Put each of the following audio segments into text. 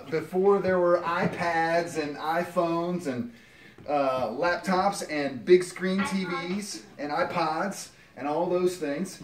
before there were iPads and iPhones and laptops and big screen TVs and iPods and all those things,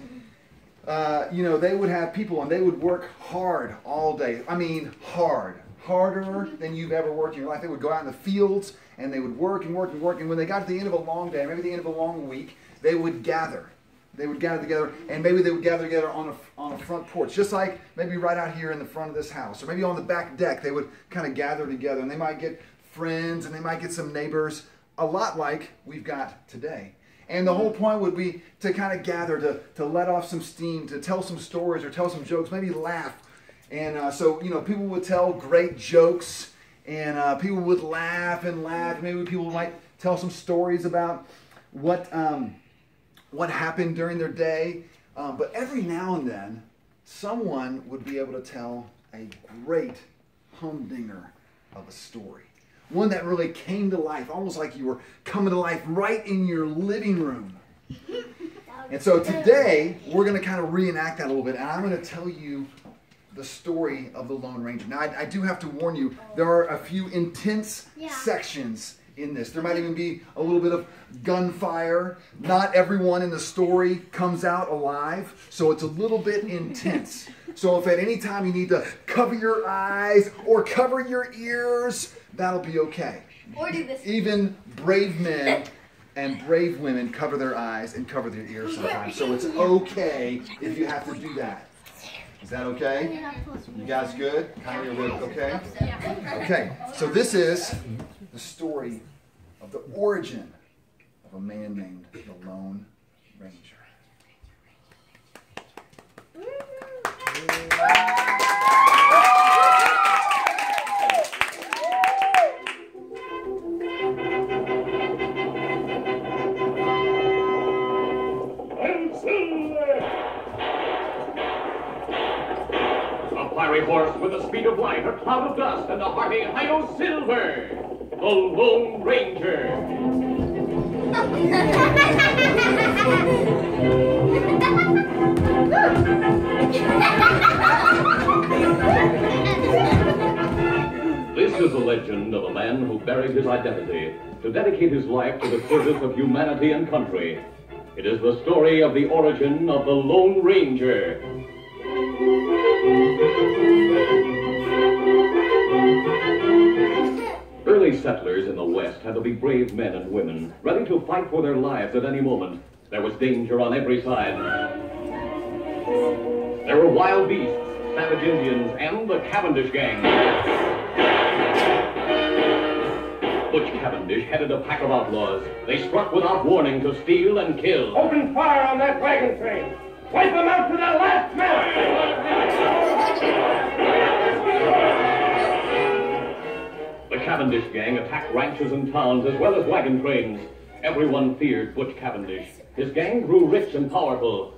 you know, they would have people and they would work hard all day. I mean, harder than you've ever worked in your life. They would go out in the fields and they would work and work and work. And when they got to the end of a long day, maybe the end of a long week, they would gather. They would gather together, and maybe they would gather together on a front porch, just like maybe right out here in the front of this house, or maybe on the back deck. They would kind of gather together, and they might get friends, and they might get some neighbors, a lot like we've got today. And the whole point would be to kind of gather, to let off some steam, to tell some stories or tell some jokes, maybe laugh. And so, you know, people would tell great jokes, and people would laugh and laugh. Maybe people might tell some stories about what happened during their day. But every now and then, someone would be able to tell a great humdinger of a story. One that really came to life, almost like you were coming to life right in your living room. And so today, we're going to kind of reenact that a little bit. And I'm going to tell you the story of the Lone Ranger. Now, I do have to warn you, there are a few intense sections in this. There might even be a little bit of gunfire. Not everyone in the story comes out alive, so it's a little bit intense. So if at any time you need to cover your eyes or cover your ears, that'll be okay. Or do this. Even brave men and brave women cover their eyes and cover their ears sometimes, so it's okay if you have to do that. Is that okay? You guys good? Kind of okay? Okay, so this is the story of the origin of a man named the Lone Ranger. A fiery horse with the speed of light, a cloud of dust, and a hearty hi-yo silver. The Lone Ranger. This is the legend of a man who buried his identity to dedicate his life to the service of humanity and country. It is the story of the origin of the Lone Ranger. Early settlers in the West had to be brave men and women, ready to fight for their lives at any moment. There was danger on every side. There were wild beasts, savage Indians, and the Cavendish gang. Butch Cavendish headed a pack of outlaws. They struck without warning to steal and kill. Open fire on that wagon train! Wipe them out to their last man! The Cavendish gang attacked ranches and towns as well as wagon trains. Everyone feared Butch Cavendish. His gang grew rich and powerful.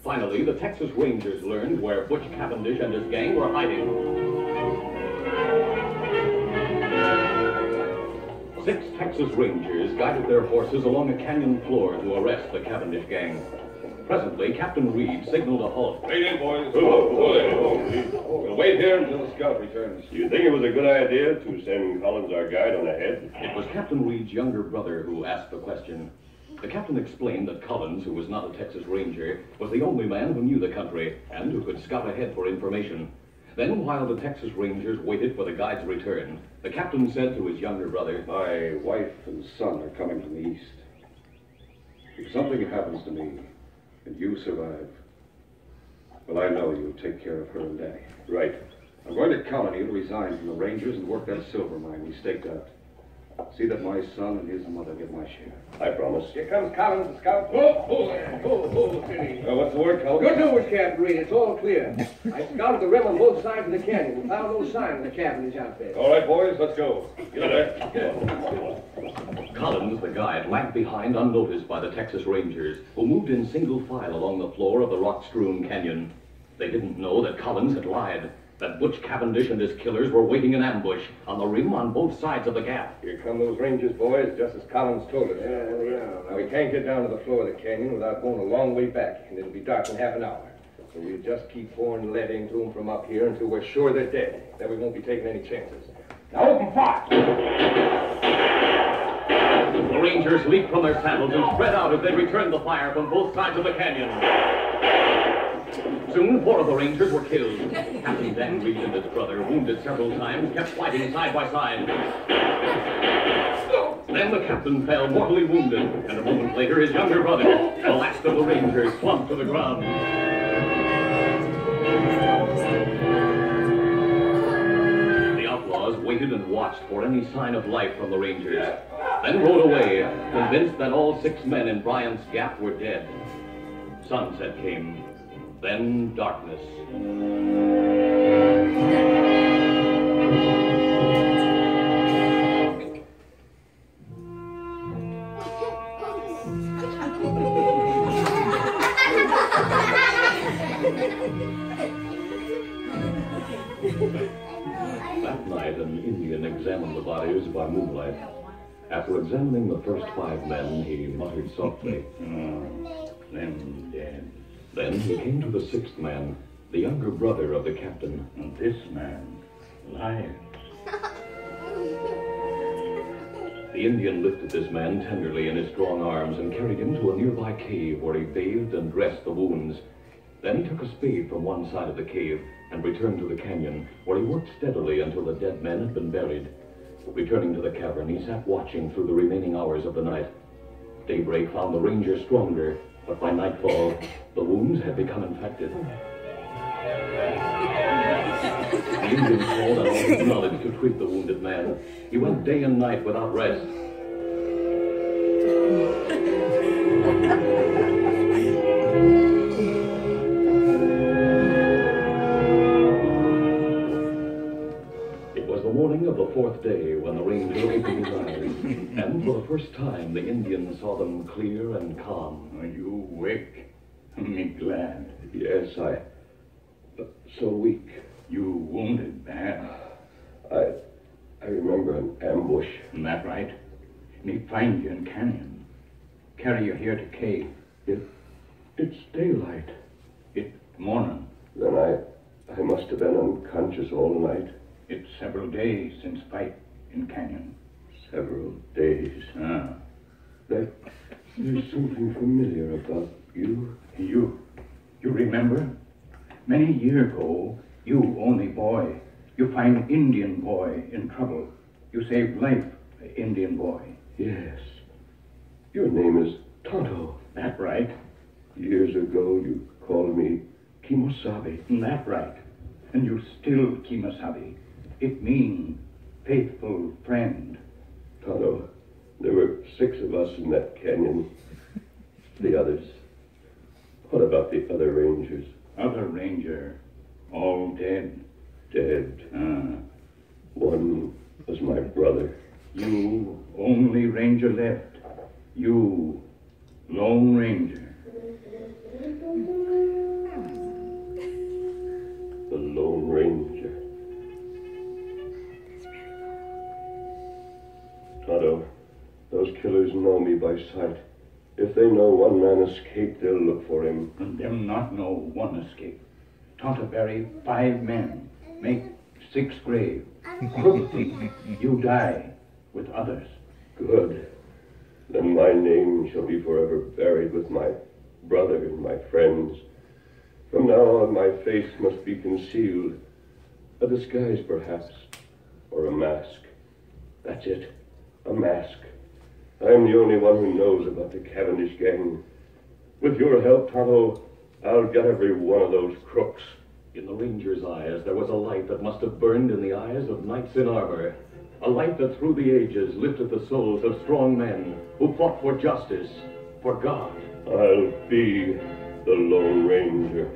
Finally, the Texas Rangers learned where Butch Cavendish and his gang were hiding. 6 Texas Rangers guided their horses along a canyon floor to arrest the Cavendish gang. Presently, Captain Reed signaled a halt. Wait in, boys. We'll wait here until the scout returns. Do you think it was a good idea to send Collins, our guide, on ahead? It was Captain Reed's younger brother who asked the question. The captain explained that Collins, who was not a Texas Ranger, was the only man who knew the country and who could scout ahead for information. Then, while the Texas Rangers waited for the guide's return, the captain said to his younger brother, My wife and son are coming from the east. If something happens to me, and you survive, well, I know you'll take care of her and Daddy. Right. I'm going to count on you to resign from the Rangers and work that silver mine we staked out. See that my son and his mother get my share. I promise. Here comes Collins, the scout. Steady. What's the word, Collins? Good news, Captain Reed. It's all clear. I scouted the rim on both sides of the canyon and found no sign of the Cavendish outfit. All right, boys, let's go. Get up there. Collins, the guide, lagged behind unnoticed by the Texas Rangers, who moved in single file along the floor of the rock-strewn canyon. They didn't know that Collins had lied, that Butch Cavendish and his killers were waiting in ambush on the rim on both sides of the gap. Here come those Rangers, boys, just as Collins told us. Yeah, there we are. Now, we can't get down to the floor of the canyon without going a long way back, and it'll be dark in half an hour. So we'll just keep pouring lead into them from up here until we're sure they're dead. Then we won't be taking any chances. Now open fire! The Rangers leaped from their saddles and spread out as they returned the fire from both sides of the canyon. Soon, 4 of the Rangers were killed. Captain Dan Reed and his brother, wounded several times, kept fighting side by side. Then the captain fell mortally wounded, and a moment later his younger brother, the last of the Rangers, slumped to the ground. The outlaws waited and watched for any sign of life from the Rangers, then rode away, convinced that all 6 men in Bryant's Gap were dead. Sunset came, then darkness. That night, an Indian examined the bodies by moonlight. After examining the first 5 men, he muttered softly, Them dead. Then he came to the 6th man, the younger brother of the captain. And this man lives. The Indian lifted this man tenderly in his strong arms and carried him to a nearby cave where he bathed and dressed the wounds. Then he took a spade from one side of the cave and returned to the canyon, where he worked steadily until the dead men had been buried. Returning to the cavern, he sat watching through the remaining hours of the night. Daybreak found the Rangers stronger, but by nightfall, the wounds had become infected. The Indian called on all his knowledge to treat the wounded man. He went day and night without rest. It was the morning of the 4th day when the Ranger opened his eyes, and for the first time the Indian saw them clear and calm. Are you awake? Me glad. Yes, so weak. You wounded bad. I remember an ambush. Isn't that right? Me find you in canyon. Carry you here to cave. It's daylight. It's morning. Then I must have been unconscious all night. It's several days since fight in canyon. Several days. There's something familiar about you. You remember? Many years ago, you only boy. You find Indian boy in trouble. You saved life, Indian boy. Yes. Your name is Tonto. That right? Years ago, you called me Kimosabe. That right. And you still Kimosabe. It means faithful friend. Tonto, there were 6 of us in that canyon. The others. What about the other Rangers? Other ranger, all dead. Dead. One was my brother. You only ranger left. You, Lone Ranger. The Lone Ranger. Tonto, those killers know me by sight. If they know one man escaped, they'll look for him. And them not know one escape. Tonto bury 5 men, make 6 grave. Crook thief, you die with others. Good. Then my name shall be forever buried with my brother and my friends. From now on, my face must be concealed. A disguise, perhaps, or a mask. That's it, a mask. I'm the only one who knows about the Cavendish gang. With your help, Tonto, I'll get every one of those crooks. In the Ranger's eyes, there was a light that must have burned in the eyes of knights in armor. A light that through the ages lifted the souls of strong men who fought for justice, for God. I'll be the Lone Ranger.